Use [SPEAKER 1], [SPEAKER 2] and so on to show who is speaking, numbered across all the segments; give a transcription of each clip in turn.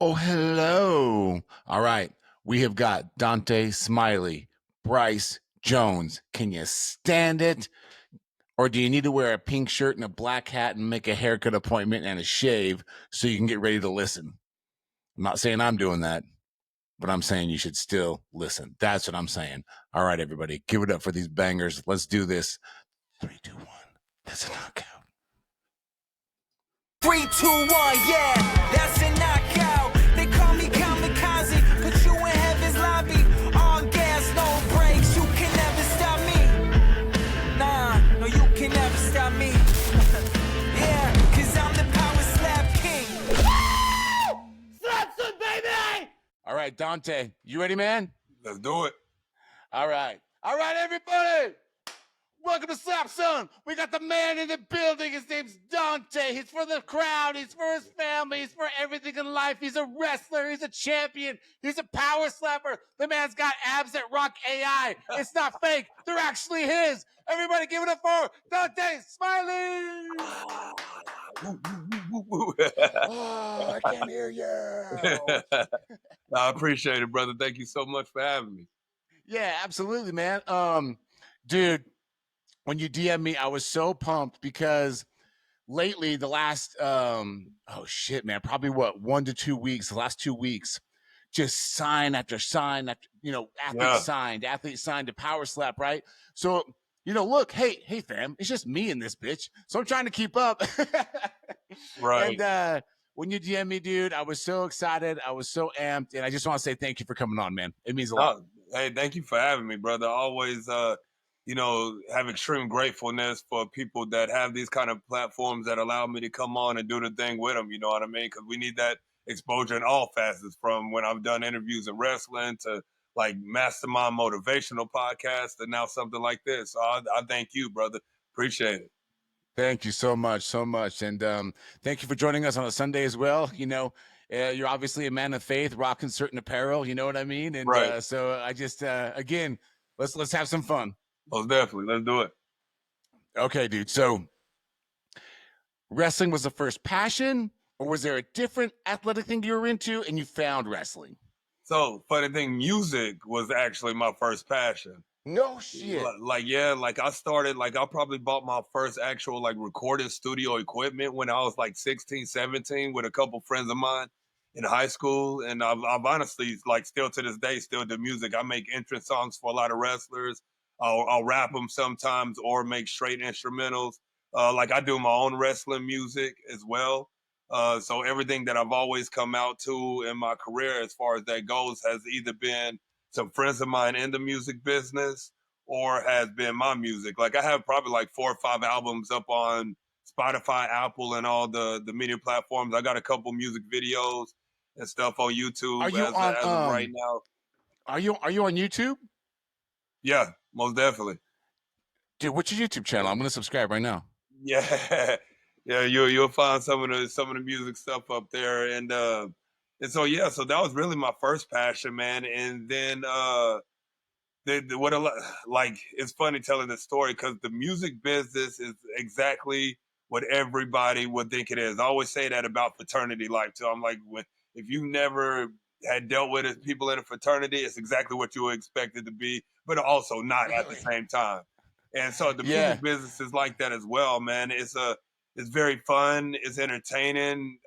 [SPEAKER 1] Oh, hello. All right. We have got Dontae Smiley, Brice Jones. Can you stand it? Or do you need to wear a pink shirt and a black hat and make a haircut appointment and a shave so you can get ready to listen? I'm not saying I'm doing that, but I'm saying you should still listen. That's what I'm saying. All right, everybody, give it up for these bangers. Let's do this. 3, 2, 1. That's a knockout.
[SPEAKER 2] 3, 2, 1, yeah, that's a knockout. They call me kamikaze, put you in heaven's lobby. All gas, no brakes, you can never stop me. Nah, no, you can never stop me. Yeah, cause I'm the power slap king.
[SPEAKER 3] Slap some, baby!
[SPEAKER 1] All right, Dontae, you ready, man?
[SPEAKER 4] Let's do it.
[SPEAKER 1] All right. All right, everybody. Welcome to Slap Son. We got the man in the building. His name's Dontae. He's for the crowd. He's for his family. He's for everything in life. He's a wrestler. He's a champion. He's a power slapper. The man's got abs that rock AI. It's not fake. They're actually his. Everybody give it up for Dontae Smiley. Oh, I can't hear you.
[SPEAKER 4] I appreciate it, brother. Thank you so much for having me.
[SPEAKER 1] Yeah, absolutely, man. Dude, when you DM me, I was so pumped because lately the last oh shit, man, probably what 1 to 2 weeks, the last 2 weeks, just sign after sign after, athlete signed to power slap, right? So, look, hey fam, it's just me in this bitch. So I'm trying to keep up.
[SPEAKER 4] Right.
[SPEAKER 1] And when you DM me, dude, I was so excited. I was so amped. And I just want to say thank you for coming on, man. It means a lot.
[SPEAKER 4] Hey, thank you for having me, brother. I always have extreme gratefulness for people that have these kind of platforms that allow me to come on and do the thing with them. You know what I mean? Because we need that exposure in all facets, from when I've done interviews in wrestling to like mastermind motivational podcasts and now something like this. So I thank you, brother. Appreciate it.
[SPEAKER 1] Thank you so much, so much. And thank you for joining us on a Sunday as well. You're obviously a man of faith, rocking certain apparel. You know what I mean? And
[SPEAKER 4] Right.
[SPEAKER 1] so I just, again, let's have some fun.
[SPEAKER 4] Most definitely. Let's do it.
[SPEAKER 1] Okay, dude. So wrestling was the first passion, or was there a different athletic thing you were into and you found wrestling?
[SPEAKER 4] So, funny thing, music was actually my first passion.
[SPEAKER 1] No shit.
[SPEAKER 4] Like I started, like I probably bought my first actual like recording studio equipment when I was like 16, 17 with a couple friends of mine in high school. And I've honestly, like still to this day, still do music. I make entrance songs for a lot of wrestlers. I'll rap them sometimes or make straight instrumentals. Like I do my own wrestling music as well. So everything that I've always come out to in my career as far as that goes has either been some friends of mine in the music business or has been my music. Like I have probably like 4 or 5 albums up on Spotify, Apple, and all the media platforms. I got a couple music videos and stuff on YouTube
[SPEAKER 1] Are you
[SPEAKER 4] as of right now.
[SPEAKER 1] Are you on YouTube?
[SPEAKER 4] Yeah, most definitely.
[SPEAKER 1] Dude, what's your YouTube channel? I'm gonna subscribe right now.
[SPEAKER 4] Yeah. Yeah, you'll find some of the music stuff up there. And so yeah, so that was really my first passion, man. And then like it's funny telling the story because the music business is exactly what everybody would think it is. I always say that about fraternity life too. I'm like, if you never had dealt with it, people in a fraternity, it's exactly what you would expect it to be, but also not at the same time. And so the music business is like that as well, man. It's very fun. It's entertaining.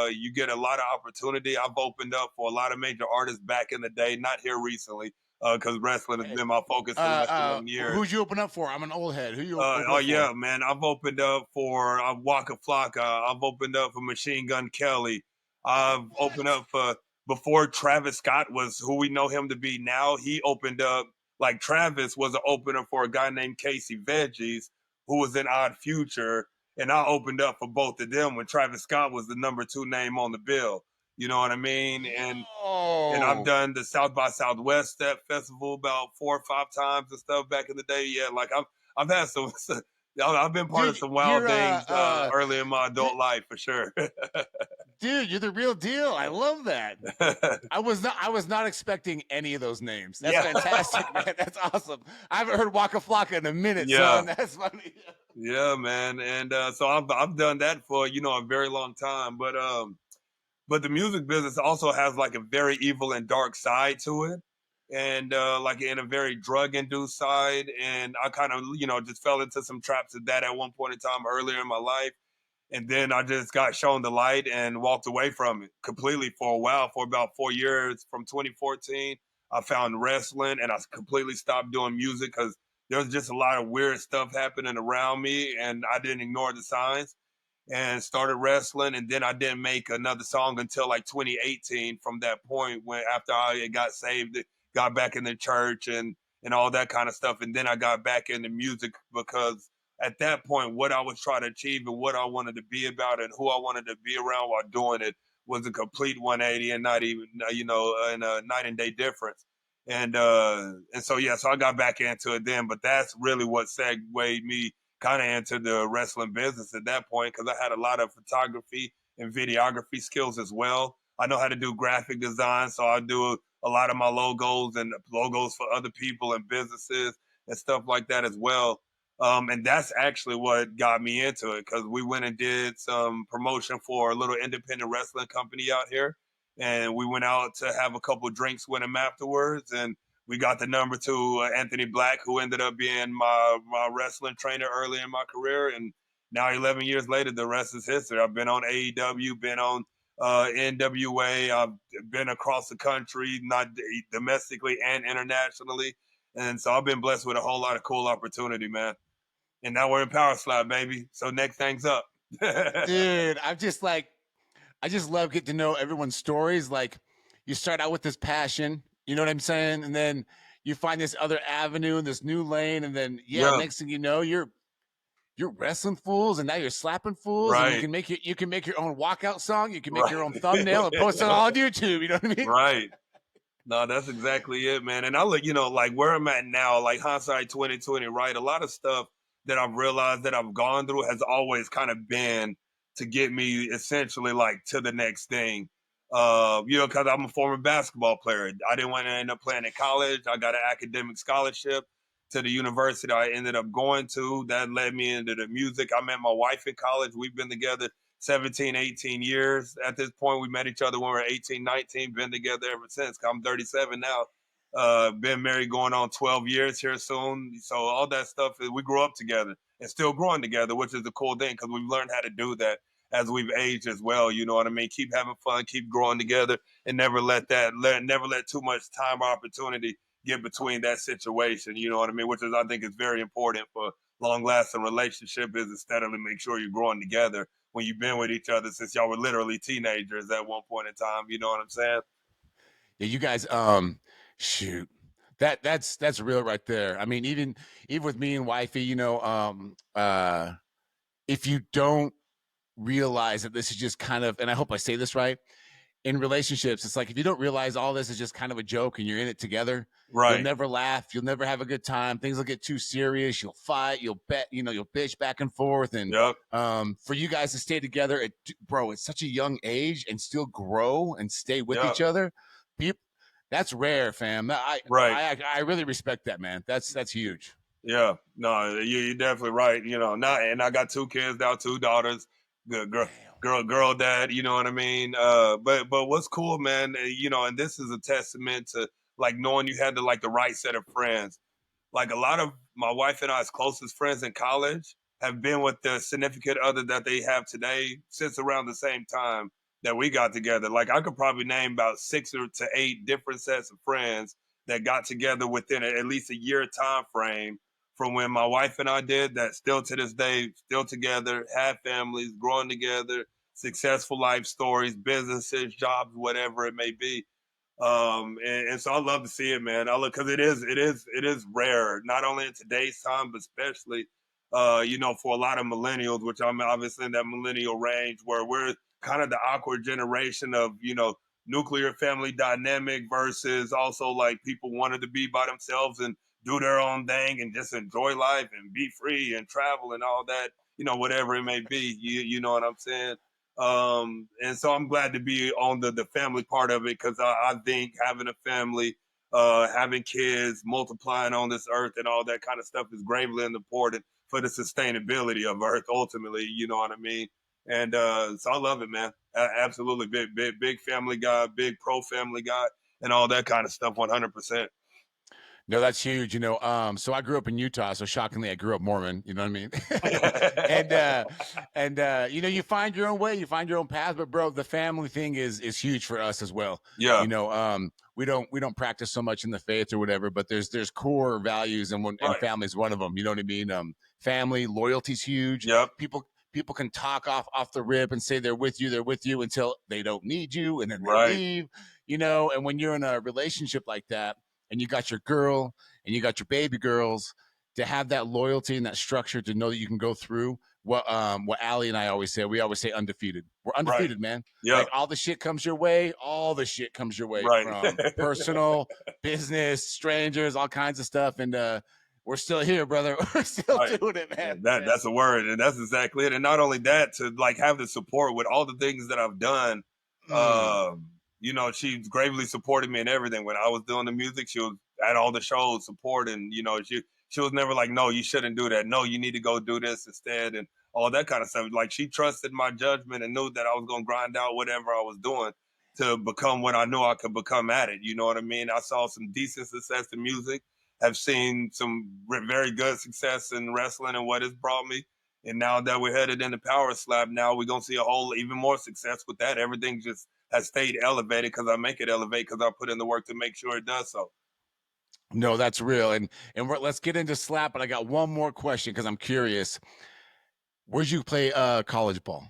[SPEAKER 4] You get a lot of opportunity. I've opened up for a lot of major artists back in the day, not here recently, because wrestling has been my focus for the last 11 years.
[SPEAKER 1] Who'd you open up for? I'm an old head. Who you open
[SPEAKER 4] up
[SPEAKER 1] for?
[SPEAKER 4] Yeah, man. I've opened up for Waka Flocka. I've opened up for Machine Gun Kelly. I've opened up for, before Travis Scott was who we know him to be now, he opened up, like Travis was an opener for a guy named Casey Veggies, who was in Odd Future. And I opened up for both of them when Travis Scott was the number 2 name on the bill. You know what I mean? And I've done the South by Southwest Festival about 4 or 5 times and stuff back in the day. Yeah, like I've had some. I've been part of some wild things early in my adult life for sure.
[SPEAKER 1] Dude, you're the real deal. I love that. I was not expecting any of those names. That's fantastic, man. That's awesome. I haven't heard Waka Flocka in a minute, son. That's funny.
[SPEAKER 4] Yeah, man. And so I've done that for a very long time. But but the music business also has like a very evil and dark side to it, and like in a very drug induced side. And I kind of, just fell into some traps of that at one point in time earlier in my life. And then I just got shown the light and walked away from it completely for a while, for about 4 years. From 2014, I found wrestling and I completely stopped doing music because there was just a lot of weird stuff happening around me, and I didn't ignore the signs and started wrestling. And then I didn't make another song until like 2018. From that point, when after I got saved, got back in the church and all that kind of stuff. And then I got back into music because at that point, what I was trying to achieve and what I wanted to be about and who I wanted to be around while doing it was a complete 180, and not even, in a night and day difference. And so yeah, so I got back into it then. But that's really what segued me kind of into the wrestling business at that point, because I had a lot of photography and videography skills as well. I know how to do graphic design, so I do a lot of my logos and logos for other people and businesses and stuff like that as well. And that's actually what got me into it, because we went and did some promotion for a little independent wrestling company out here. And we went out to have a couple of drinks with him afterwards. And we got the number to Anthony Black, who ended up being my wrestling trainer early in my career. And now 11 years later, the rest is history. I've been on AEW, been on NWA. I've been across the country, not domestically and internationally. And so I've been blessed with a whole lot of cool opportunity, man. And now we're in Power Slap, baby. So next thing's up.
[SPEAKER 1] Dude, I just love getting to know everyone's stories. Like, you start out with this passion, you know what I'm saying? And then you find this other avenue and this new lane. And then,
[SPEAKER 4] Yeah,
[SPEAKER 1] next thing you know, you're wrestling fools, and now you're slapping fools, and
[SPEAKER 4] right,
[SPEAKER 1] you can make your own walkout song. You can make your
[SPEAKER 4] right,
[SPEAKER 1] own thumbnail and post it all on YouTube. You know what I mean?
[SPEAKER 4] right. No, that's exactly it, man. And I look, like where I'm at now, like hindsight 2020, right? A lot of stuff that I've realized that I've gone through has always kind of been to get me essentially like to the next thing. Because I'm a former basketball player. I didn't want to end up playing in college. I got an academic scholarship to the university I ended up going to. That led me into the music. I met my wife in college. We've been together 17, 18 years. At this point, we met each other when we were 18, 19, been together ever since. I'm 37 now. Been married going on 12 years here soon. So all that stuff, we grew up together and still growing together, which is a cool thing because we've learned how to do that as we've aged as well. You know what I mean? Keep having fun, keep growing together, and never let too much time or opportunity get between that situation. You know what I mean? Which is, I think, is very important for long lasting relationship, is to steadily make sure you're growing together when you've been with each other since y'all were literally teenagers at one point in time. You know what I'm saying?
[SPEAKER 1] Yeah, you guys, shoot, that's real right there. I mean, even with me and wifey, if you don't realize that this is just kind of, and I hope I say this right, in relationships, it's like, if you don't realize all this is just kind of a joke and you're in it together, you'll
[SPEAKER 4] Right.
[SPEAKER 1] never laugh, you'll never have a good time. Things will get too serious. You'll fight, you'll bet, you'll bitch back and forth. And
[SPEAKER 4] Yep.
[SPEAKER 1] for you guys to stay together, at such a young age and still grow and stay with
[SPEAKER 4] Yep.
[SPEAKER 1] each other, that's rare, fam.
[SPEAKER 4] Right.
[SPEAKER 1] I really respect that, man. That's huge.
[SPEAKER 4] Yeah. No, you're definitely right. Now, and I got 2 kids now, 2 daughters. Good girl dad. You know what I mean? But what's cool, man? And this is a testament to like knowing you had the right set of friends. Like a lot of my wife and I's closest friends in college have been with the significant other that they have today since around the same time that we got together. Like I could probably name about 6 to 8 different sets of friends that got together within at least a year time frame from when my wife and I did, that still to this day, still together, have families, growing together, successful life stories, businesses, jobs, whatever it may be. And so I love to see it, man. I look, because it is rare, not only in today's time, but especially, for a lot of millennials, which I'm obviously in that millennial range, where we're kind of the awkward generation of, nuclear family dynamic versus also like people wanted to be by themselves and do their own thing and just enjoy life and be free and travel and all that, whatever it may be. You know what I'm saying? And so I'm glad to be on the family part of it, because I think having a family, having kids, multiplying on this earth and all that kind of stuff is gravely important for the sustainability of earth ultimately. You know what I mean? And so I love it, man. Absolutely, big family guy, big pro family guy, and all that kind of stuff. 100%.
[SPEAKER 1] No, that's huge. So I grew up in Utah, so shockingly, I grew up Mormon. You know what I mean? and you find your own way, you find your own path. But bro, the family thing is huge for us as well.
[SPEAKER 4] Yeah,
[SPEAKER 1] We don't practice so much in the faith or whatever, but there's core values, and
[SPEAKER 4] right.
[SPEAKER 1] family is one of them. You know what I mean? Family loyalty's huge.
[SPEAKER 4] Yep.
[SPEAKER 1] People can talk off the rip and say they're with you until they don't need you, and then they
[SPEAKER 4] Right.
[SPEAKER 1] leave. And when you're in a relationship like that, and you got your girl and you got your baby girls, to have that loyalty and that structure to know that you can go through what Allie and I always say. We always say undefeated. We're undefeated, man.
[SPEAKER 4] Yep.
[SPEAKER 1] Like all the shit comes your way,
[SPEAKER 4] Right.
[SPEAKER 1] from personal, business, strangers, all kinds of stuff. And we're still here, brother. We're still
[SPEAKER 4] Right.
[SPEAKER 1] doing it, man.
[SPEAKER 4] That's a word, and that's exactly it. And not only that, to like have the support with all the things that I've done. She's gravely supported me in everything. When I was doing the music, she was at all the shows supporting. She was never like, no, you shouldn't do that. No, you need to go do this instead, and all that kind of stuff. Like, she trusted my judgment and knew that I was going to grind out whatever I was doing to become what I knew I could become at it. You know what I mean? I saw some decent success in music, have seen some very good success in wrestling and what it's brought me. And now that we're headed into Power Slap, now we're going to see a whole even more success with that. Everything just has stayed elevated because I make it elevate, because I put in the work to make sure it does so.
[SPEAKER 1] No, that's real. And let's get into Slap, but I got one more question because I'm curious. Where'd you play college ball?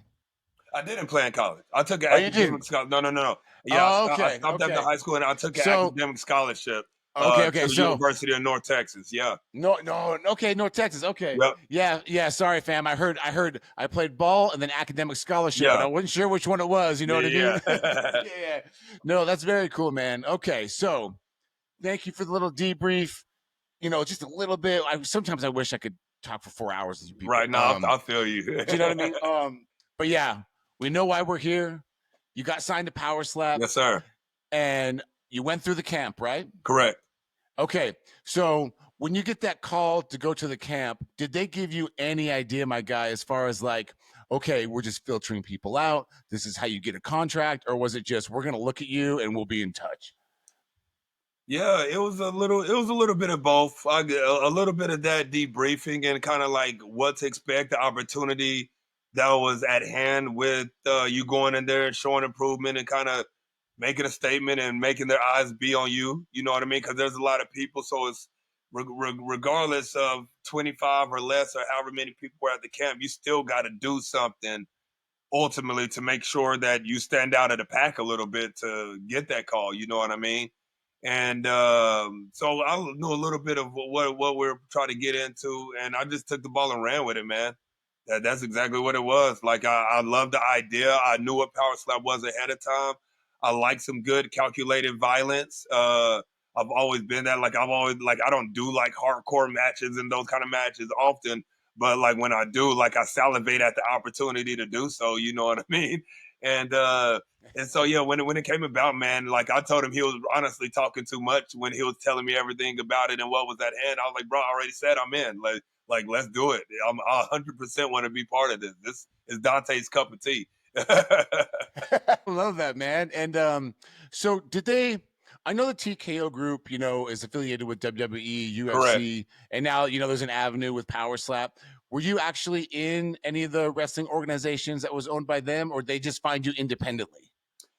[SPEAKER 4] I didn't play in college. I took an
[SPEAKER 1] Oh, you
[SPEAKER 4] academic
[SPEAKER 1] didn't?
[SPEAKER 4] scholarship. No. Yeah,
[SPEAKER 1] Oh,
[SPEAKER 4] I
[SPEAKER 1] okay,
[SPEAKER 4] stopped after high school, and I took an
[SPEAKER 1] So-
[SPEAKER 4] academic scholarship
[SPEAKER 1] Okay,
[SPEAKER 4] to the
[SPEAKER 1] so-
[SPEAKER 4] University of North Texas. Yeah.
[SPEAKER 1] No, okay, North Texas. Okay.
[SPEAKER 4] Yep.
[SPEAKER 1] Yeah. Sorry, fam. I heard I played ball and then academic scholarship, but
[SPEAKER 4] Yeah.
[SPEAKER 1] I wasn't sure which one it was. You know what I mean?
[SPEAKER 4] Yeah.
[SPEAKER 1] Yeah. No, that's very cool, man. Okay, so thank you for the little debrief. Just a little bit. Sometimes I wish I could talk for 4 hours with you people.
[SPEAKER 4] Right now, I feel you.
[SPEAKER 1] Do you know what I mean? But yeah, we know why we're here. You got signed to Power Slap.
[SPEAKER 4] Yes, sir.
[SPEAKER 1] And you went through the camp, right?
[SPEAKER 4] Correct.
[SPEAKER 1] Okay, so when you get that call to go to the camp, did they give you any idea, my guy, as far as like, okay, we're just filtering people out, this is how you get a contract, or was it just, we're going to look at you and we'll be in touch?
[SPEAKER 4] Yeah, it was a little bit of both. I get a little bit of that debriefing and kind of like what to expect, the opportunity that was at hand with you going in there and showing improvement and kind of making a statement and making their eyes be on you. You know what I mean? Because there's a lot of people, so it's regardless of 25 or less or however many people were at the camp, you still got to do something ultimately to make sure that you stand out of the pack a little bit to get that call. You know what I mean? And so I knew a little bit of what we're trying to get into, and I just took the ball and ran with it, man. That's exactly what it was. Like, I love the idea. I knew what Power Slap was ahead of time. I like some good calculated violence. I've always been that. Like, I don't do like hardcore matches and those kind of matches often, but like when I do, like, I salivate at the opportunity to do so. You know what I mean? And so yeah, when it came about, man, like I told him he was honestly talking too much when he was telling me everything about it and what was at hand. I was like, bro, I already said I'm in. Like let's do it. I 100% want to be part of this. This is Dontae's cup of tea.
[SPEAKER 1] I love that, man. And so did they? I know the TKO group, is affiliated with WWE, UFC,
[SPEAKER 4] Correct.
[SPEAKER 1] And now there's an avenue with Power Slap. Were you actually in any of the wrestling organizations that was owned by them, or they just find you independently?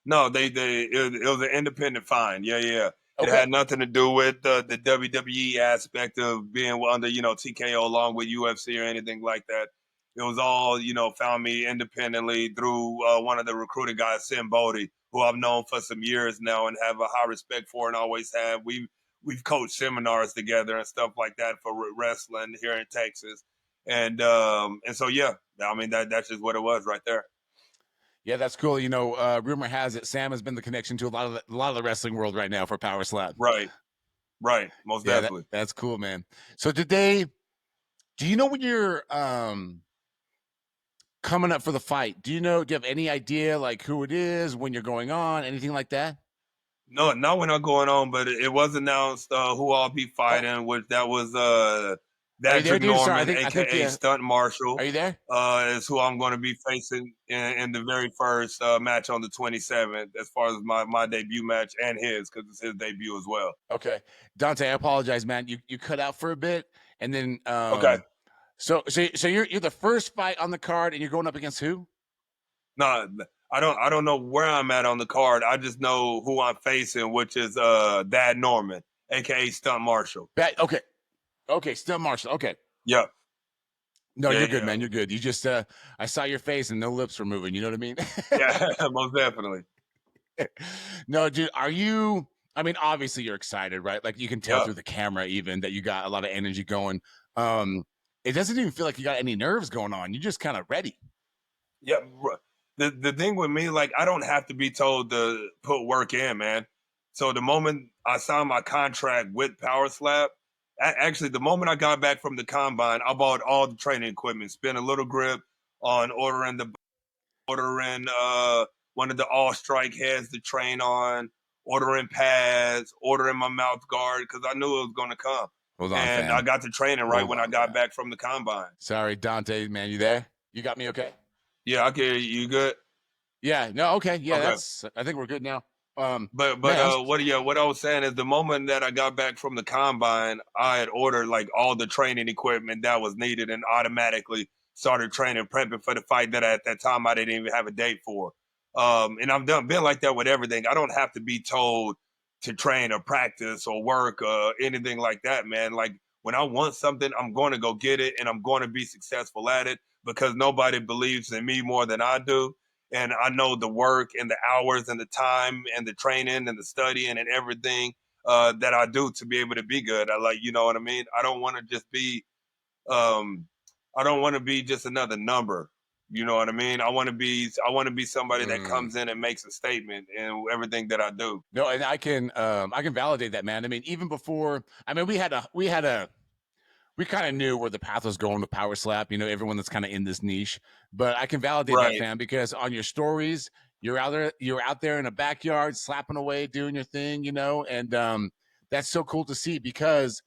[SPEAKER 4] No, it was an independent find. Yeah. It
[SPEAKER 1] Okay.
[SPEAKER 4] had nothing to do with the WWE aspect of being under, TKO along with UFC or anything like that. It was all, found me independently through one of the recruiting guys, Sim Bodie, who I've known for some years now and have a high respect for and always have. We've coached seminars together and stuff like that for wrestling here in Texas. And so, yeah, I mean, that's just what it was right there.
[SPEAKER 1] Yeah, that's cool. Rumor has it Sam has been the connection to a lot of the wrestling world right now for Power Slap.
[SPEAKER 4] Right. Most definitely.
[SPEAKER 1] That's cool, man. So do you know when you're coming up for the fight? Do you have any idea like who it is, when you're going on, anything like that?
[SPEAKER 4] No, not when I'm going on, but it was announced who I'll be fighting, which that was
[SPEAKER 1] Are you there,
[SPEAKER 4] Dadrick
[SPEAKER 1] dude? Sorry,
[SPEAKER 4] Norman,
[SPEAKER 1] I think
[SPEAKER 4] aka Stunt
[SPEAKER 1] are
[SPEAKER 4] Marshall,
[SPEAKER 1] you there?
[SPEAKER 4] is who I'm going to be facing in the very first match on the 27th, as far as my debut match and his, because it's his debut as well.
[SPEAKER 1] Okay, Dontae, I apologize, man. You cut out for a bit, and then
[SPEAKER 4] Okay.
[SPEAKER 1] so you're the first fight on the card, and you're going up against who?
[SPEAKER 4] No, I don't know where I'm at on the card. I just know who I'm facing, which is Dad Norman, aka Stunt Marshall.
[SPEAKER 1] Okay, still Marshall. Okay,
[SPEAKER 4] Yep.
[SPEAKER 1] no,
[SPEAKER 4] Yeah,
[SPEAKER 1] you're good,
[SPEAKER 4] yeah.
[SPEAKER 1] man. You're good. You just I saw your face and no lips were moving. You know what I mean?
[SPEAKER 4] Yeah, most definitely.
[SPEAKER 1] No, dude, are you? I mean, obviously you're excited, right? Like you can tell
[SPEAKER 4] Yeah.
[SPEAKER 1] through the camera even that you got a lot of energy going. Um, it doesn't even feel like you got any nerves going on. You're just kind of ready.
[SPEAKER 4] Yeah. The thing with me, like, I don't have to be told to put work in, man. So the moment I signed my contract with powerslap, actually the moment I got back from the combine, I bought all the training equipment, spent a little grip on ordering one of the all strike heads to train on, ordering pads, ordering my mouth guard, because I knew it was going to come.
[SPEAKER 1] Hold on,
[SPEAKER 4] And I
[SPEAKER 1] fam.
[SPEAKER 4] got to training right
[SPEAKER 1] Hold
[SPEAKER 4] when I
[SPEAKER 1] on,
[SPEAKER 4] got
[SPEAKER 1] fam.
[SPEAKER 4] back from the combine.
[SPEAKER 1] Sorry, Dante, man. You there? You got me okay?
[SPEAKER 4] Yeah, I can hear you. You good?
[SPEAKER 1] Yeah. No. Okay. Yeah.
[SPEAKER 4] Okay.
[SPEAKER 1] I think we're good now.
[SPEAKER 4] But
[SPEAKER 1] Man,
[SPEAKER 4] what I was saying is the moment that I got back from the combine, I had ordered like all the training equipment that was needed and automatically started training, prepping for the fight that at that time I didn't even have a date for. And I've been like that with everything. I don't have to be told to train or practice or work or anything like that, man. Like when I want something, I'm going to go get it and I'm going to be successful at it because nobody believes in me more than I do, and I know the work and the hours and the time and the training and the studying and everything that I do to be able to be good. I like, you know what I mean? I don't want to just be, um, I don't want to be just another number. You know what I mean? I want to be somebody that comes in and makes a statement in everything that I do.
[SPEAKER 1] no, and I can validate that, man. I mean, even before, I mean, we kind of knew where the path was going with power slap. You know, everyone that's kind of in this niche, but I can validate that,
[SPEAKER 4] Right.
[SPEAKER 1] fam, because on your stories, you're out there in a backyard slapping away, doing your thing, you know, and that's so cool to see because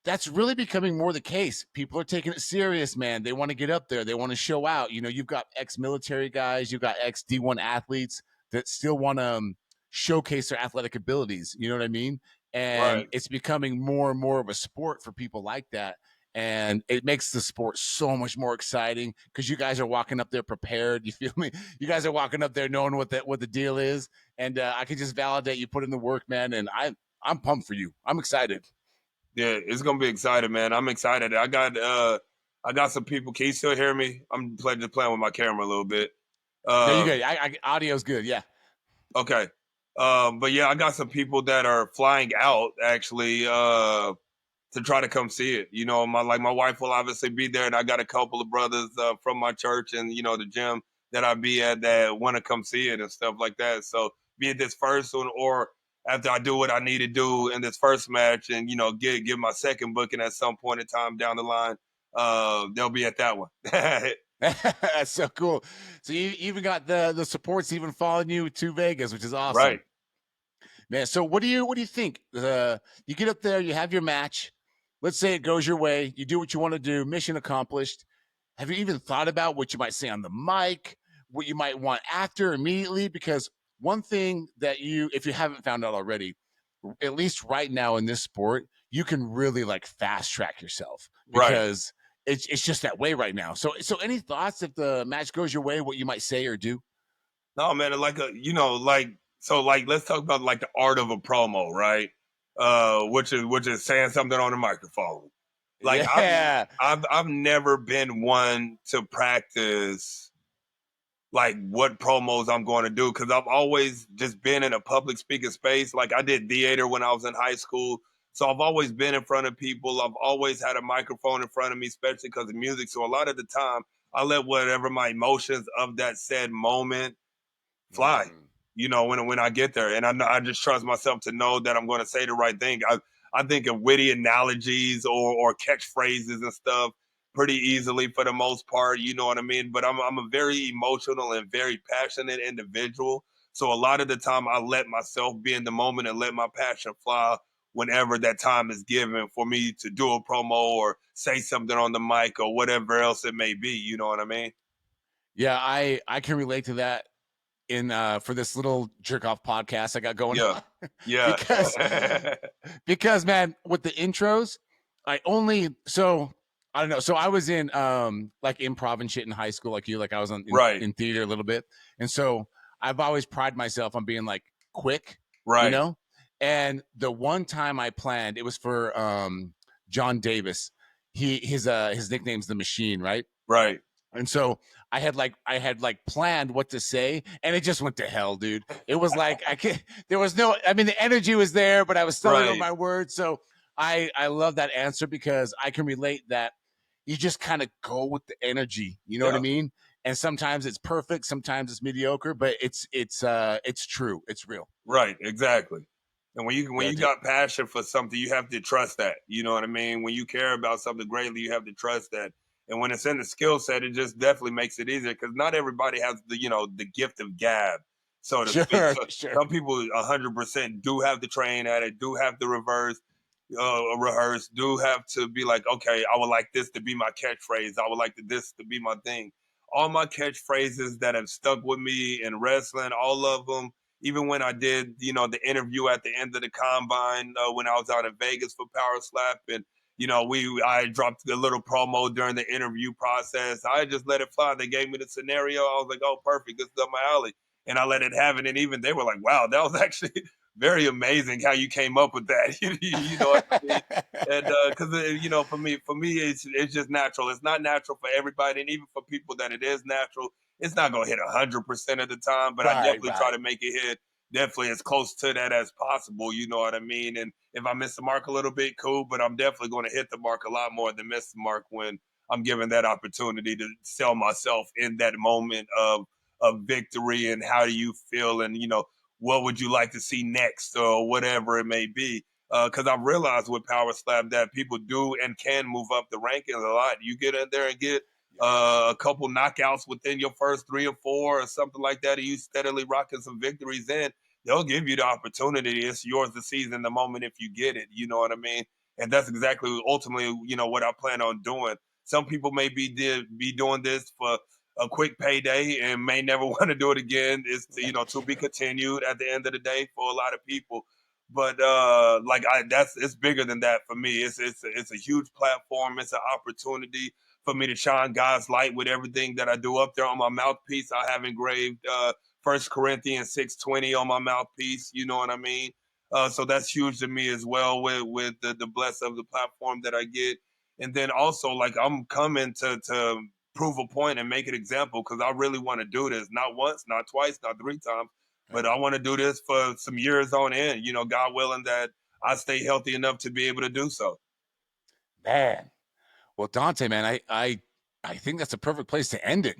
[SPEAKER 1] that's really becoming more the case. People are taking it serious, man. They want to get up there. They want to show out. You know, you've got ex-military guys, you've got ex-D1 athletes that still want to showcase their athletic abilities. You know what I mean? And
[SPEAKER 4] Right.
[SPEAKER 1] it's becoming more and more of a sport for people like that. And it makes the sport so much more exciting because you guys are walking up there prepared. You feel me? You guys are walking up there knowing what the deal is. And I can just validate you put in the work, man. And I'm pumped for you. I'm excited.
[SPEAKER 4] Yeah, it's gonna be exciting, man. I'm excited. I got some people. Can you still hear me? I'm just playing with my camera a little bit.
[SPEAKER 1] No, you
[SPEAKER 4] Uh,
[SPEAKER 1] good. Audio's good. Yeah.
[SPEAKER 4] okay. But yeah, I got some people that are flying out actually to try to come see it. You know, my wife will obviously be there, and I got a couple of brothers from my church and you know the gym that I be at that want to come see it and stuff like that. So be it this first one or after I do what I need to do in this first match, and you know give my second booking at some point in time down the line, they'll be at that one.
[SPEAKER 1] That's so cool. So you even got the supports even following you to Vegas, which is awesome.
[SPEAKER 4] Right.
[SPEAKER 1] Man, so what do you think? You get up there, you have your match. Let's say it goes your way. You do what you want to do. Mission accomplished. Have you even thought about what you might say on the mic? What you might want after immediately? Because one thing that if you haven't found out already, at least right now in this sport, you can really like fast track yourself
[SPEAKER 4] Right.
[SPEAKER 1] because it's just that way right now. So any thoughts if the match goes your way, what you might say or do?
[SPEAKER 4] No, man, like you know, like let's talk about like the art of a promo, right? Which is saying something on the microphone. Like
[SPEAKER 1] Yeah.
[SPEAKER 4] I've never been one to practice like what promos I'm going to do because I've always just been in a public speaking space. Like I did theater when I was in high school, so I've always been in front of people. I've always had a microphone in front of me, especially because of music. So a lot of the time, I let whatever my emotions of that said moment fly. You know, when I get there, and I just trust myself to know that I'm going to say the right thing. I think of witty analogies or catchphrases and stuff pretty easily for the most part. You know what I mean? But I'm a very emotional and very passionate individual. So a lot of the time, I let myself be in the moment and let my passion fly whenever that time is given for me to do a promo or say something on the mic or whatever else it may be. You know what I mean?
[SPEAKER 1] Yeah, I can relate to that in for this little jerk off podcast I got going
[SPEAKER 4] Yeah.
[SPEAKER 1] on.
[SPEAKER 4] Yeah.
[SPEAKER 1] because man, with the intros, I don't know. So I was in like improv and shit in high school, like you, like I was
[SPEAKER 4] Right.
[SPEAKER 1] in theater a little bit. And so I've always prided myself on being like quick, you
[SPEAKER 4] Right.
[SPEAKER 1] know? And the one time I planned, it was for John Davis. His nickname's the Machine, right?
[SPEAKER 4] Right.
[SPEAKER 1] And so I had planned what to say, and it just went to hell, dude. It was like there was no, I mean, the energy was there, but I was stumbling over
[SPEAKER 4] Right.
[SPEAKER 1] my words. So I love that answer because I can relate that you just kind of go with the energy. You know what I
[SPEAKER 4] Yeah.
[SPEAKER 1] mean? And sometimes it's perfect, sometimes it's mediocre, but it's true, it's real.
[SPEAKER 4] Right, exactly. And when you
[SPEAKER 1] Yeah,
[SPEAKER 4] got passion for something, you have to trust that. You know what I mean? When you care about something greatly, you have to trust that. And when it's in the skill set, it just definitely makes it easier because not everybody has the gift of gab, so to speak.
[SPEAKER 1] sure,
[SPEAKER 4] So
[SPEAKER 1] sure.
[SPEAKER 4] some people 100% do have to train at it, do have to rehearse, do have to be like, okay, I would like this to be my catchphrase. I would like this to be my thing. All my catchphrases that have stuck with me in wrestling, all of them, even when I did, the interview at the end of the combine when I was out in Vegas for Power Slap, and I dropped a little promo during the interview process. I just let it fly. They gave me the scenario. I was like, oh, perfect. This is up my alley, and I let it happen. And even they were like, wow, that was actually very amazing how you came up with that. You know what I mean? And because for me, it's just natural. It's not natural for everybody, and even for people that it is natural, it's not gonna hit 100% of the time. But I definitely try
[SPEAKER 1] Right.
[SPEAKER 4] to make it hit definitely as close to that as possible. You know what I mean? And if I miss the mark a little bit, cool. But I'm definitely going to hit the mark a lot more than miss the mark when I'm given that opportunity to sell myself in that moment of victory. And how do you feel? And what would you like to see next, or whatever it may be? Because I've realized with Power Slap that people do and can move up the rankings a lot. You get in there and get a couple knockouts within your first 3 or 4 or something like that, and you steadily rocking some victories in, they'll give you the opportunity. It's yours to seize in the moment if you get it. You know what I mean? And that's exactly ultimately, what I plan on doing. Some people may be doing this for a quick payday and may never want to do it again. It's to be continued at the end of the day for a lot of people. But it's bigger than that for me. It's a huge platform. It's an opportunity for me to shine God's light with everything that I do up there on my mouthpiece. I have engraved 1 Corinthians 6:20 on my mouthpiece. You know what I mean? So that's huge to me as well with the bless of the platform that I get. And then also, like, I'm coming to prove a point and make an example because I really want to do this. Not once, not twice, not 3 times, but I want to do this for some years on end. God willing that I stay healthy enough to be able to do so.
[SPEAKER 1] Man. Well, Dontae, man, I think that's a perfect place to end it.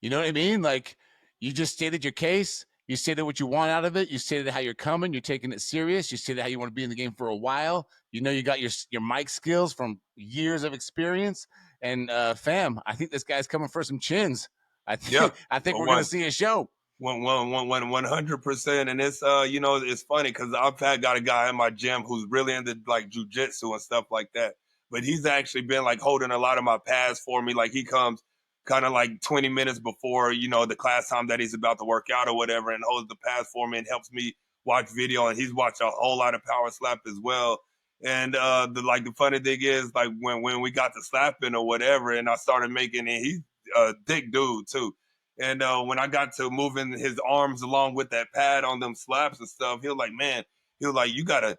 [SPEAKER 1] You know what I mean? Like, you just stated your case. You stated what you want out of it. You stated how you're coming. You're taking it serious. You stated how you want to be in the game for a while. You got your mic skills from years of experience. And fam, I think this guy's coming for some chins. I
[SPEAKER 4] Yeah.
[SPEAKER 1] think we're gonna see a show.
[SPEAKER 4] 100%. And it's it's funny because I've got a guy in my gym who's really into like jujitsu and stuff like that. But he's actually been like holding a lot of my pads for me. Like, he comes kind of like 20 minutes before, the class time that he's about to work out or whatever, and holds the pads for me and helps me watch video. And he's watched a whole lot of Power Slap as well. And the funny thing is, like, when we got to slapping or whatever, and I started making it, he's a thick dude too. And when I got to moving his arms along with that pad on them slaps and stuff, he was like, man, you got a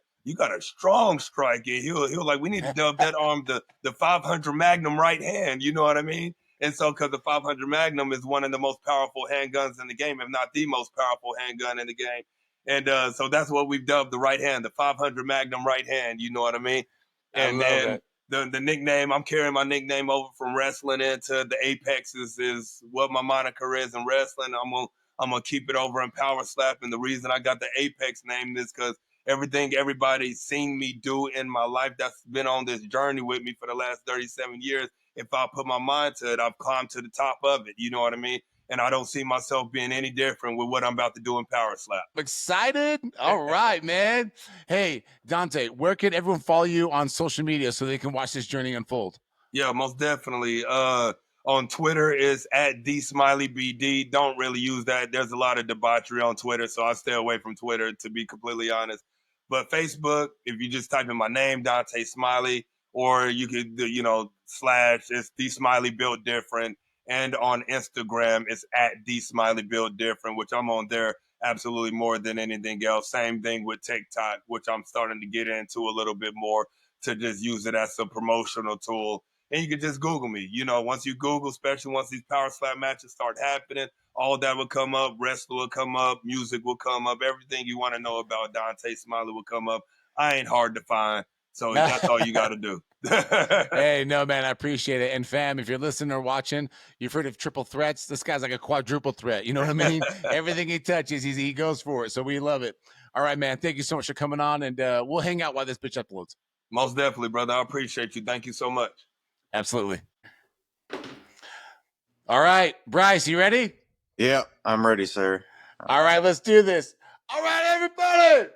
[SPEAKER 4] strong strike. And he'll like, we need to dub that arm the 500 Magnum right hand. You know what I mean? And so, because the 500 Magnum is one of the most powerful handguns in the game, if not the most powerful handgun in the game. And so that's what we've dubbed the right hand, the 500 Magnum right hand. You know what I mean?
[SPEAKER 1] I
[SPEAKER 4] And
[SPEAKER 1] love
[SPEAKER 4] then
[SPEAKER 1] it.
[SPEAKER 4] the nickname, I'm carrying my nickname over from wrestling into the Apex is what my moniker is in wrestling. I'm gonna keep it over in Power Slap. And the reason I got the Apex name is because everything everybody's seen me do in my life that's been on this journey with me for the last 37 years, if I put my mind to it, I've climbed to the top of it. You know what I mean? and I don't see myself being any different with what I'm about to do in Power Slap.
[SPEAKER 1] Excited? All right, man. Hey, Dontae, where can everyone follow you on social media so they can watch this journey unfold?
[SPEAKER 4] Yeah, most definitely. On Twitter is at dsmileybd. Don't really use that. There's a lot of debauchery on Twitter, so I stay away from Twitter, to be completely honest. But Facebook, if you just type in my name, Dontae Smiley, or you could, slash, it's D Smiley Built Different. And on Instagram, it's at D Smiley Built Different, which I'm on there absolutely more than anything else. Same thing with TikTok, which I'm starting to get into a little bit more, to just use it as a promotional tool. And you can just Google me. Once you Google, especially once these power slap matches start happening, all that will come up. Wrestler will come up. Music will come up. Everything you want to know about Dontae Smiley will come up. I ain't hard to find. So that's all you got to do.
[SPEAKER 1] Hey, no, man, I appreciate it. And fam, if you're listening or watching, you've heard of triple threats. This guy's like a quadruple threat. You know what I mean? Everything he touches, he goes for it. So we love it. All right, man. Thank you so much for coming on, and we'll hang out while this bitch uploads.
[SPEAKER 4] Most definitely, brother. I appreciate you. Thank you so much.
[SPEAKER 1] Absolutely. All right, Brice, you ready?
[SPEAKER 5] Yeah, I'm ready, sir.
[SPEAKER 1] All right, let's do this. All right, everybody.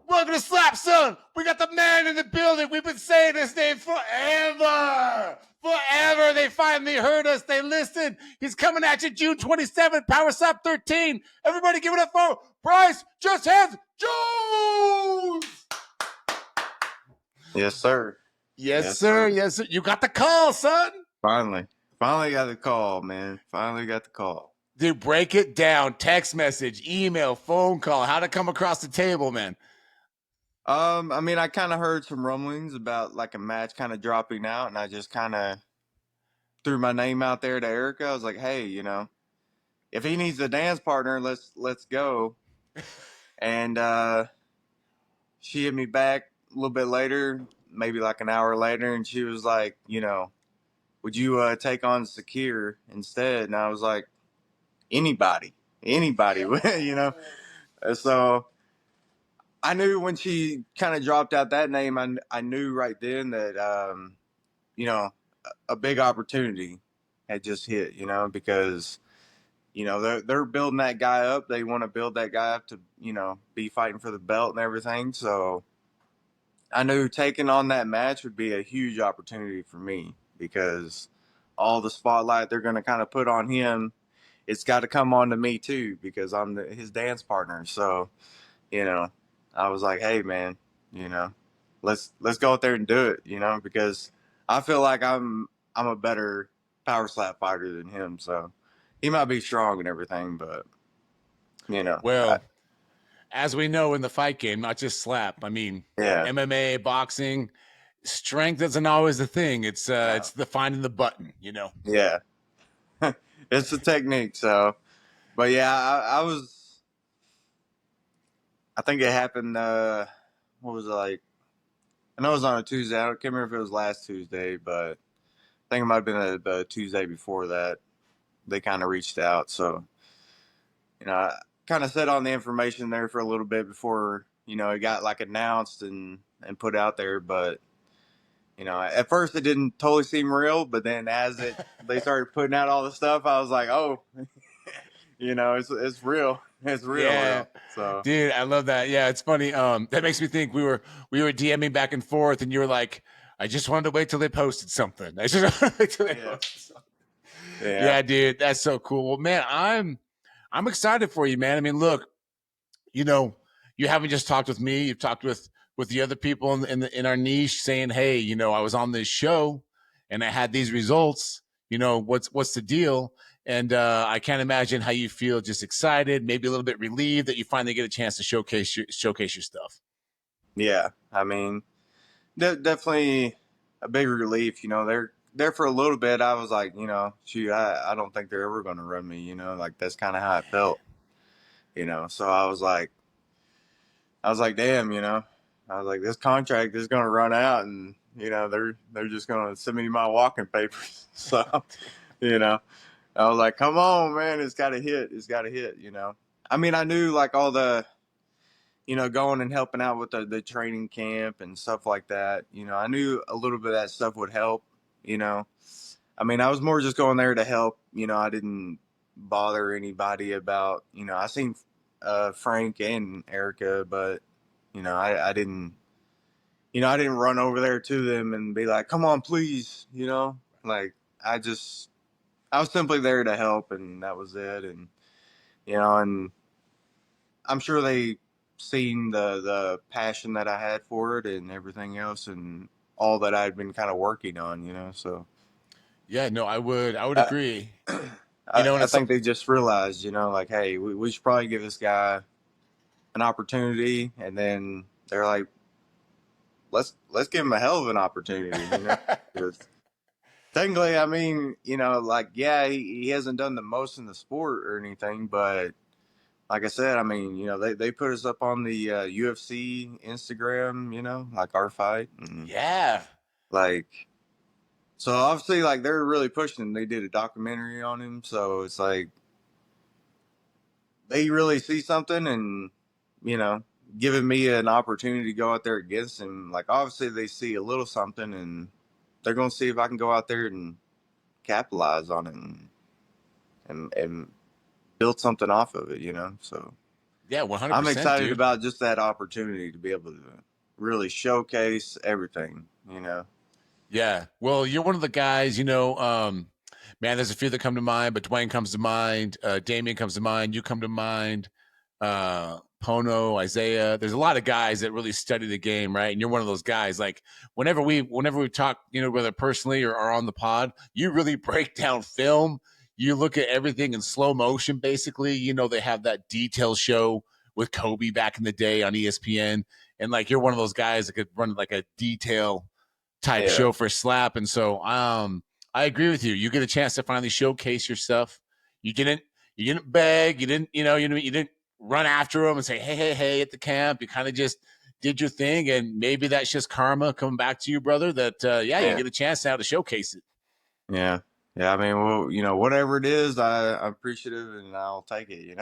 [SPEAKER 1] Welcome to Slap Son. We got the man in the building. We've been saying his name forever. Forever. They finally heard us. They listened. He's coming at you June 27th, Power Slap 13. Everybody give it up for Brice Just Hands Jones.
[SPEAKER 5] Yes, sir.
[SPEAKER 1] Yes, sir. Yes, sir. You got the call, son.
[SPEAKER 5] Finally got the call, man. Finally got the call.
[SPEAKER 1] Dude, break it down. Text message, email, phone call. How to come across the table, man.
[SPEAKER 5] I mean, I kind of heard some rumblings about like a match kind of dropping out, and I just kind of threw my name out there to Erica. I was like, hey, if he needs a dance partner, let's go. And she hit me back a little bit later, maybe like an hour later, and she was like, would you take on Sakir instead? And I was like, anybody, So I knew when she kind of dropped out that name, I knew right then that, a big opportunity had just hit, because, they're building that guy up. They want to build that guy up to, be fighting for the belt and everything. So I knew taking on that match would be a huge opportunity for me, because all the spotlight they're going to kind of put on him, it's got to come on to me too, because I'm his dance partner. So, I was like, hey man, let's go out there and do it, because I feel like I'm a better power slap fighter than him. So he might be strong and everything, but
[SPEAKER 1] Well, as we know in the fight game, not just slap. I mean,
[SPEAKER 5] yeah,
[SPEAKER 1] MMA, boxing, strength isn't always the thing. It's the finding the button,
[SPEAKER 5] yeah, it's a technique. So, but yeah, I think it happened. What was it like? I know it was on a Tuesday. I can't remember if it was last Tuesday, but I think it might have been the Tuesday before that. They kind of reached out. So, I kind of sat on the information there for a little bit before, it got like announced and put out there. But, at first it didn't totally seem real. But then as they started putting out all the stuff, I was like, oh, it's real. It's real.
[SPEAKER 1] Yeah.
[SPEAKER 5] Real. So,
[SPEAKER 1] Dude, I love that. Yeah, it's funny. That makes me think we were DMing back and forth, and you were like, I just wanted to wait till they posted something. I just wanted to wait till they posted something. Yeah, dude, that's so cool. Well, man, I'm excited for you, man. I mean, look, you haven't just talked with me. You've talked with the other people in our niche, saying, hey, I was on this show and I had these results. What's the deal? And I can't imagine how you feel. Just excited, maybe a little bit relieved that you finally get a chance to showcase your stuff.
[SPEAKER 5] Yeah, I mean, definitely a big relief. They're there for a little bit. I was like, shoot, I don't think they're ever going to run me. Like that's kind of how I felt. So I was like, damn, I was like, this contract is going to run out, and they're just going to send me my walking papers. So, I was like, come on, man, it's got to hit. It's got to hit. I mean, I knew like all the, going and helping out with the training camp and stuff like that. I knew a little bit of that stuff would help. I mean, I was more just going there to help. I didn't bother anybody about, I seen Frank and Erica, but I didn't, I didn't run over there to them and be like, come on, please, like I just, I was simply there to help, and that was it. And, and I'm sure they seen the passion that I had for it and everything else and all that I'd been kind of working on, so.
[SPEAKER 1] Yeah, no, I would
[SPEAKER 5] Uh,
[SPEAKER 1] agree. And
[SPEAKER 5] I
[SPEAKER 1] it's
[SPEAKER 5] think they just realized, like, hey, we should probably give this guy an opportunity, and then they're like, let's give him a hell of an opportunity, 'Cause technically, I mean, like, yeah, he hasn't done the most in the sport or anything, but like I said, I mean, they put us up on the UFC Instagram, like our fight, and
[SPEAKER 1] yeah.
[SPEAKER 5] like, so obviously, like, they're really pushing him. They did a documentary on him, so it's like they really see something, and giving me an opportunity to go out there against him. Like, obviously, they see a little something, and they're going to see if I can go out there and capitalize on it and build something off of it, So
[SPEAKER 1] Yeah,
[SPEAKER 5] I'm
[SPEAKER 1] 100%,
[SPEAKER 5] excited
[SPEAKER 1] dude.
[SPEAKER 5] about just that opportunity to be able to really showcase everything.
[SPEAKER 1] Yeah. Well, you're one of the guys, man, there's a few that come to mind, but Dwayne comes to mind, Damien comes to mind, you come to mind, Pono, Isaiah. There's a lot of guys that really study the game, right? And you're one of those guys. Like whenever we talk, whether personally or on the pod, you really break down film. You look at everything in slow motion, basically. They have that detail show with Kobe back in the day on ESPN. And like you're one of those guys that could run like a detail type
[SPEAKER 5] Yeah.
[SPEAKER 1] show for Slap. And so I agree with you. You get a chance to finally showcase your stuff. You didn't beg, you didn't, you didn't run after them and say, hey, at the camp. You kind of just did your thing. And maybe that's just karma coming back to you, brother, that you get a chance now to showcase it.
[SPEAKER 5] Yeah. Yeah, I mean, well, whatever it is, I'm appreciative and I'll take it,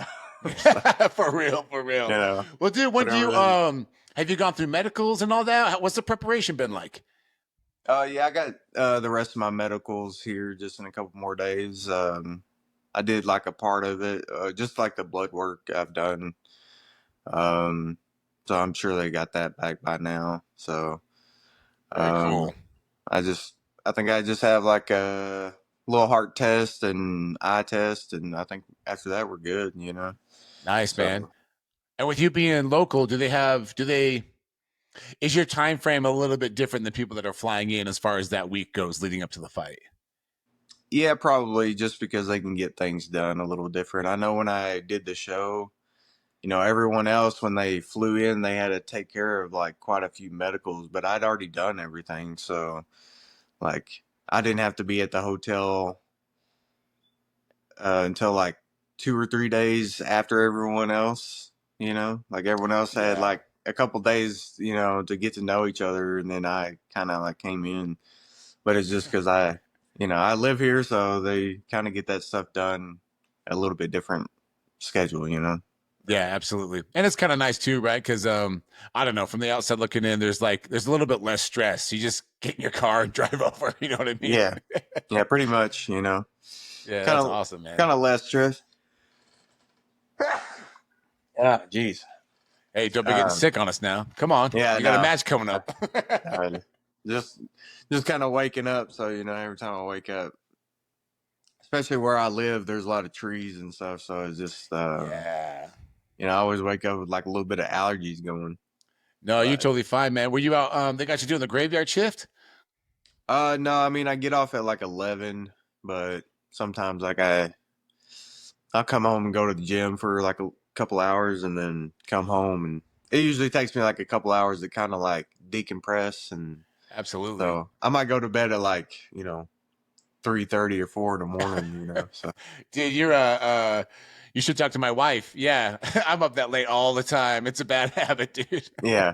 [SPEAKER 1] For real. Well, dude, when do you have you gone through medicals and all that? What's the preparation been like?
[SPEAKER 5] Yeah, I got the rest of my medicals here just in a couple more days. I did like a part of it, just like the blood work I've done. So I'm sure they got that back by now. So
[SPEAKER 1] Very cool.
[SPEAKER 5] I think I just have like a little heart test and eye test, and I think after that we're good.
[SPEAKER 1] Nice,
[SPEAKER 5] So,
[SPEAKER 1] man. And with you being local, is your time frame a little bit different than people that are flying in as far as that week goes leading up to the fight?
[SPEAKER 5] yeah, probably just because they can get things done a little different. I know when I did the show, everyone else, when they flew in, they had to take care of like quite a few medicals, but I'd already done everything. So like I didn't have to be at the hotel until like 2 or 3 days after everyone else, like everyone else had like a couple days, to get to know each other. And then I kind of like came in, but it's just because I live here. So they kind of get that stuff done a little bit different schedule,
[SPEAKER 1] Yeah, absolutely. And it's kind of nice too, right? Because I don't know, from the outside looking in, there's a little bit less stress. You just get in your car and drive over. You know what I mean?
[SPEAKER 5] Yeah. Yeah, pretty much,
[SPEAKER 1] Yeah, that's awesome, man.
[SPEAKER 5] Kind of less stress. Ah, jeez.
[SPEAKER 1] Hey, don't be getting sick on us now. Come on.
[SPEAKER 5] Yeah,
[SPEAKER 1] you got a match coming up.
[SPEAKER 5] just kind of waking up. So, every time I wake up, especially where I live, there's a lot of trees and stuff. So it's just, I always wake up with like a little bit of allergies going.
[SPEAKER 1] No, you're totally fine, man. Were you out? They got you doing the graveyard shift?
[SPEAKER 5] No, I mean, I get off at like 11, but sometimes like I'll come home and go to the gym for like a couple hours and then come home, and it usually takes me like a couple hours to kind of like decompress. And
[SPEAKER 1] absolutely.
[SPEAKER 5] So I might go to bed at like, 3:30 or 4 in the morning, so.
[SPEAKER 1] Dude, you're you should talk to my wife. Yeah. I'm up that late all the time. It's a bad habit, dude.
[SPEAKER 5] Yeah.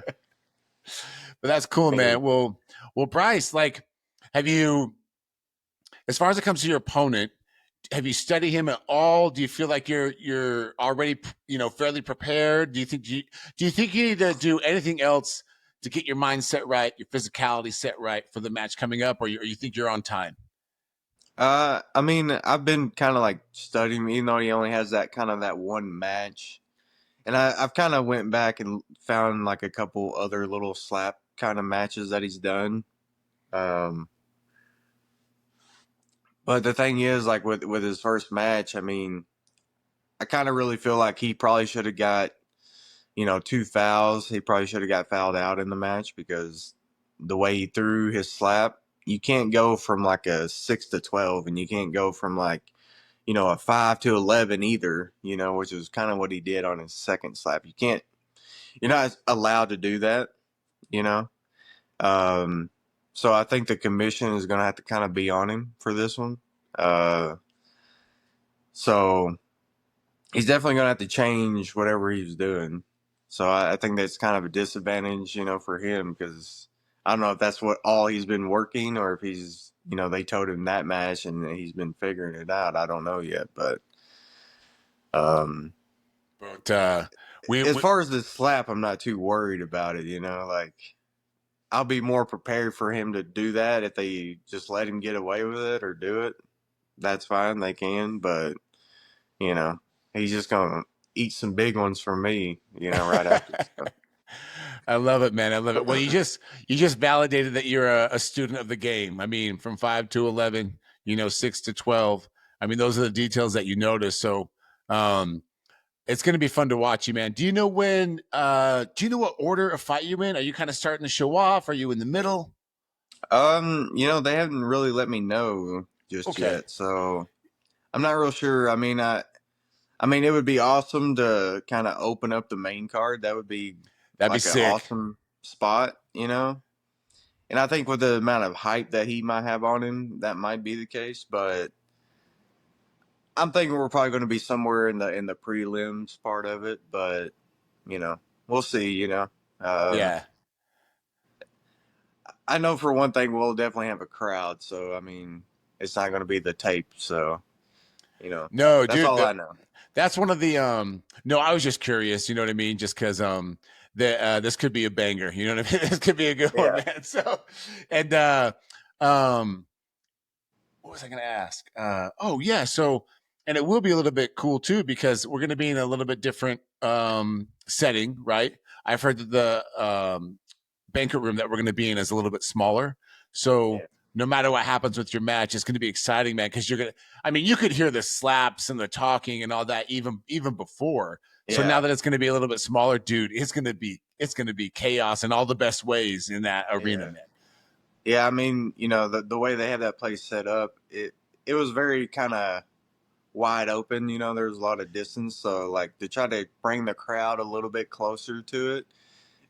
[SPEAKER 1] But that's cool, man. Well, Brice, like, have you, as far as it comes to your opponent, have you studied him at all? Do you feel like you're already, fairly prepared? Do you think you need to do anything else to get your mindset right, your physicality set right for the match coming up, or you think you're on time?
[SPEAKER 5] I mean, I've been kind of like studying, even though he only has that kind of that one match, and I've kind of went back and found like a couple other little slap kind of matches that he's done. Um, but the thing is, like with his first match, I mean, I kind of really feel like he probably should have got, you know, 2 fouls. He probably should have got fouled out in the match because the way he threw his slap, you can't go from like a 6 to 12, and you can't go from like, you know, a 5 to 11 either, you know, which is kind of what he did on his second slap. You're not allowed to do that, you know. Um, so I think the commission is going to have to kind of be on him for this one. Uh, so he's definitely going to have to change whatever he's doing. So I think that's kind of a disadvantage, you know, for him because I don't know if that's what all he's been working or if he's, you know, they told him that match and he's been figuring it out. I don't know yet, but um,
[SPEAKER 1] But
[SPEAKER 5] as far as the slap, I'm not too worried about it. You know, like I'll be more prepared for him to do that if they just let him get away with it or do it. That's fine, they can, but you know, he's just gonna eat some big ones from me. You know, right after. So.
[SPEAKER 1] I love it, man. I love it. Well, you just validated that you're a student of the game. I mean, from 5 to 11, you know, 6 to 12. I mean, those are the details that you notice. So, it's going to be fun to watch you, man. Do you know do you know what order of fight you in? Are you kind of starting to show off? Are you in the middle?
[SPEAKER 5] You know, they haven't really let me know just
[SPEAKER 1] Okay.
[SPEAKER 5] yet, so I'm not real sure. I mean, it would be awesome to kind of open up the main card. That would be
[SPEAKER 1] That'd be
[SPEAKER 5] like an
[SPEAKER 1] sick.
[SPEAKER 5] awesome spot, you know. And I think with the amount of hype that he might have on him, that might be the case. But I'm thinking we're probably going to be somewhere in the prelims part of it. But you know, we'll see. You know, um,
[SPEAKER 1] Yeah.
[SPEAKER 5] I know for one thing we'll definitely have a crowd. So I mean, it's not going to be the tape. So you know,
[SPEAKER 1] No,
[SPEAKER 5] that's
[SPEAKER 1] dude,
[SPEAKER 5] all I know.
[SPEAKER 1] that's one of the no, I was just curious, you know what I mean? Just because this could be a banger, you know what I mean? This could be a good one,
[SPEAKER 5] Yeah.
[SPEAKER 1] man. So and um what was I gonna ask? Oh yeah, so and it will be a little bit cool too, because we're gonna be in a little bit different setting, right? I've heard that the banquet room that we're gonna be in is a little bit smaller. So
[SPEAKER 5] Yeah.
[SPEAKER 1] no matter what happens with your match, it's going to be exciting, man. Because you're gonna, I mean, you could hear the slaps and the talking and all that even before. So now
[SPEAKER 5] Yeah.
[SPEAKER 1] that it's going to be a little bit smaller, dude, it's going to be chaos in all the best ways in that arena,
[SPEAKER 5] Yeah.
[SPEAKER 1] man.
[SPEAKER 5] Yeah, I mean, you know, the way they have that place set up, it was very kind of wide open. You know, there's a lot of distance, so like to try to bring the crowd a little bit closer to it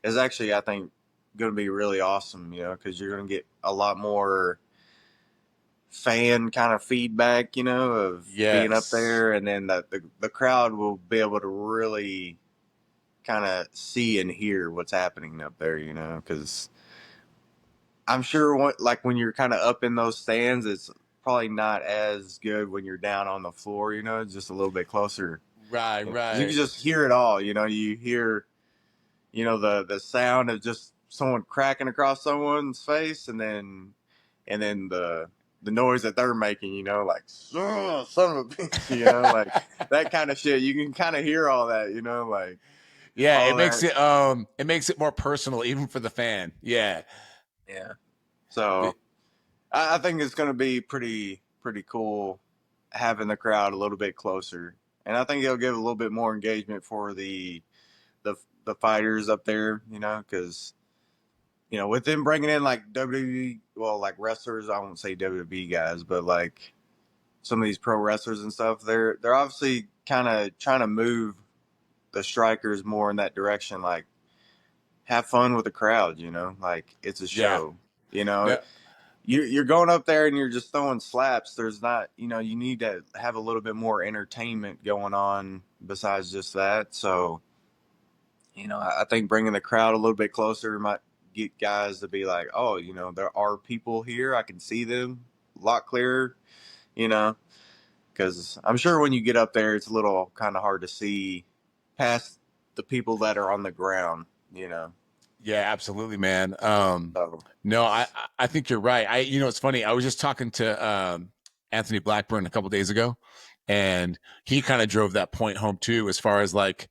[SPEAKER 5] is actually, I think, going to be really awesome. You know, because you're going to get a lot more fan kind of feedback. You know, of being up
[SPEAKER 1] Yes.
[SPEAKER 5] there, and then the crowd will be able to really kind of see and hear what's happening up there. You know, because I'm sure like when you're kind of up in those stands, it's probably not as good when you're down on the floor. You know, just a little bit closer.
[SPEAKER 1] Right,
[SPEAKER 5] You know, 'cause you can
[SPEAKER 1] right.
[SPEAKER 5] just hear it all. You know, you hear, you know, the sound of just someone cracking across someone's face, and then the noise that they're making. You know, like "Oh, son of a bitch," you know, like that kind of shit. You can kind of hear all that. You know, like
[SPEAKER 1] Yeah,
[SPEAKER 5] all that.
[SPEAKER 1] it makes it more personal even for the fan. Yeah.
[SPEAKER 5] Yeah. So I think it's going to be pretty cool having the crowd a little bit closer, and I think it'll give a little bit more engagement for the the fighters up there. You know, because you know with them bringing in like WWE, well, like wrestlers, I won't say WWE guys, but like some of these pro wrestlers and stuff, they're obviously kind of trying to move the strikers more in that direction, like have fun with the crowd. You know, like it's a
[SPEAKER 1] Yeah.
[SPEAKER 5] show. You know,
[SPEAKER 1] No,
[SPEAKER 5] you're going up there and you're just throwing slaps. There's not, you know, you need to have a little bit more entertainment going on besides just that. So, you know, I think bringing the crowd a little bit closer might get guys to be like, oh, you know, there are people here. I can see them a lot clearer, you know, because I'm sure when you get up there, it's a little kind of hard to see past the people that are on the ground, you know.
[SPEAKER 1] yeah, absolutely, man.
[SPEAKER 5] So,
[SPEAKER 1] No, I think you're right. You know, it's funny. I was just talking to Anthony Blackburn a couple days ago, and he kind of drove that point home too, as far as like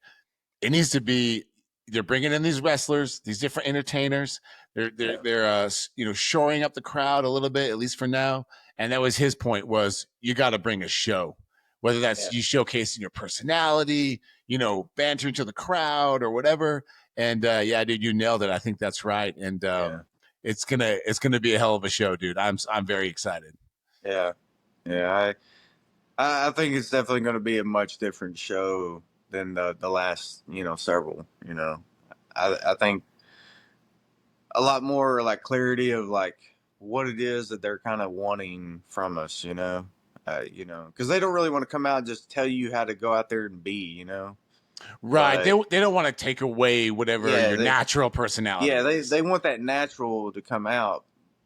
[SPEAKER 1] it needs to be. They're bringing in these wrestlers, these different entertainers. They're shoring up the crowd a little bit, at least for now. And that was his point: was you got to bring a show, whether that's you showcasing your personality, bantering to the crowd or whatever. And yeah, dude, you nailed it. I think that's right. And it's gonna be a hell of a show, dude. I'm very excited.
[SPEAKER 5] Yeah, yeah. I think it's definitely going to be a much different show than the last several. I think a lot more like clarity of like what it is that they're kind of wanting from us. Because they don't really want to come out and just tell you how to go out there and be.
[SPEAKER 1] Right.
[SPEAKER 5] But,
[SPEAKER 1] they don't want to take away whatever your natural personality.
[SPEAKER 5] Yeah,
[SPEAKER 1] is.
[SPEAKER 5] they want that natural to come out.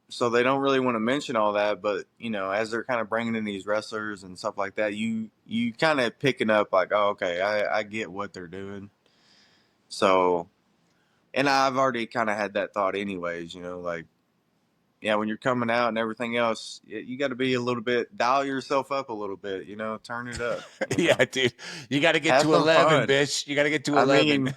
[SPEAKER 5] So they don't really want to mention all that, but as they're kind of bringing in these wrestlers and stuff like that, you kind of picking up like, oh, okay, I get what they're doing. So, and I've already kind of had that thought anyways, like, yeah, when you're coming out and everything else, you got to be a little bit, dial yourself up a little bit, turn it up.
[SPEAKER 1] Yeah, dude, you got to get
[SPEAKER 5] Have
[SPEAKER 1] to
[SPEAKER 5] some
[SPEAKER 1] 11,
[SPEAKER 5] fun.
[SPEAKER 1] bitch. You got to get to 11.
[SPEAKER 5] I mean,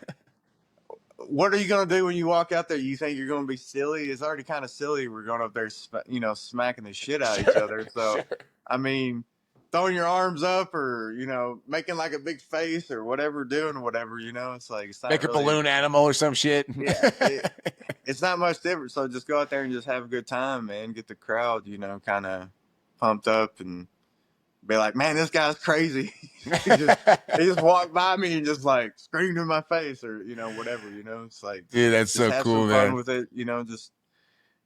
[SPEAKER 5] what are you going to do when you walk out there? You think you're going to be silly? It's already kind of silly. We're going up there, smacking the shit out of each other. So, I mean, throwing your arms up or, making like a big face or whatever, doing whatever, it's like, it's not
[SPEAKER 1] make
[SPEAKER 5] really,
[SPEAKER 1] a balloon animal or some shit.
[SPEAKER 5] Yeah. It's not much different. So just go out there and just have a good time, man. Get the crowd, kind of pumped up and be like, man, this guy's crazy. he just walked by me and just like screamed in my face or, whatever, It's like,
[SPEAKER 1] dude, that's so
[SPEAKER 5] have
[SPEAKER 1] cool,
[SPEAKER 5] some
[SPEAKER 1] man.
[SPEAKER 5] fun with it, just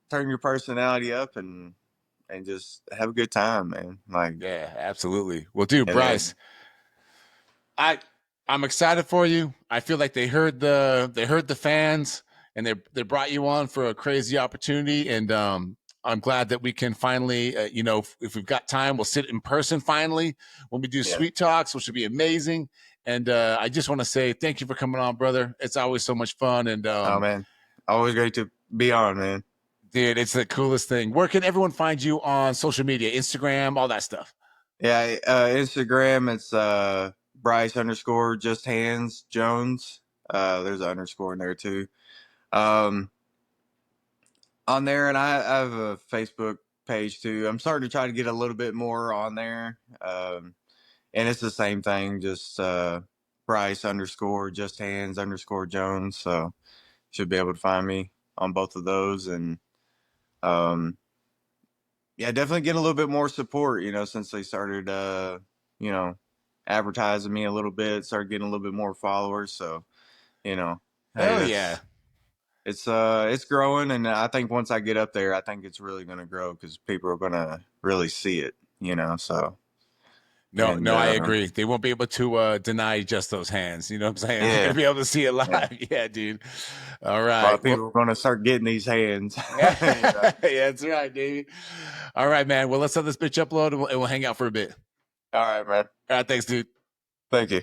[SPEAKER 5] turn your personality up and just have a good time, man. Like,
[SPEAKER 1] yeah, absolutely. Well, dude, Brice, I'm excited for you. I feel like they heard the fans and they brought you on for a crazy opportunity. And I'm glad that we can finally, if we've got time, we'll sit in person finally when we do Sweet Talks, which would be amazing. And I just want to say thank you for coming on, brother. It's always so much fun. And
[SPEAKER 5] oh man, always great to be on, man.
[SPEAKER 1] Dude, it's the coolest thing. Where can everyone find you on social media, Instagram, all that stuff?
[SPEAKER 5] Yeah, Instagram, it's Brice_JustHandsJones. There's an underscore in there too. On there, and I have a Facebook page too. I'm starting to try to get a little bit more on there. And it's the same thing, just Brice_JustHands_Jones. So should be able to find me on both of those. And yeah, definitely get a little bit more support, since they started advertising me a little bit, started getting a little bit more followers. So,
[SPEAKER 1] hell yeah.
[SPEAKER 5] It's growing, and I think once I get up there, I think it's really going to grow because people are going to really see it, so.
[SPEAKER 1] No, I agree. They won't be able to deny just those hands. You know what I'm saying?
[SPEAKER 5] Yeah.
[SPEAKER 1] They're going to be able to see it live. Yeah, dude. All right.
[SPEAKER 5] A lot of people are going to start getting these hands.
[SPEAKER 1] Yeah, that's right, Davey. All right, man. Well, let's let this bitch upload and we'll hang out for a bit.
[SPEAKER 5] All right, man.
[SPEAKER 1] All right. Thanks, dude.
[SPEAKER 5] Thank you.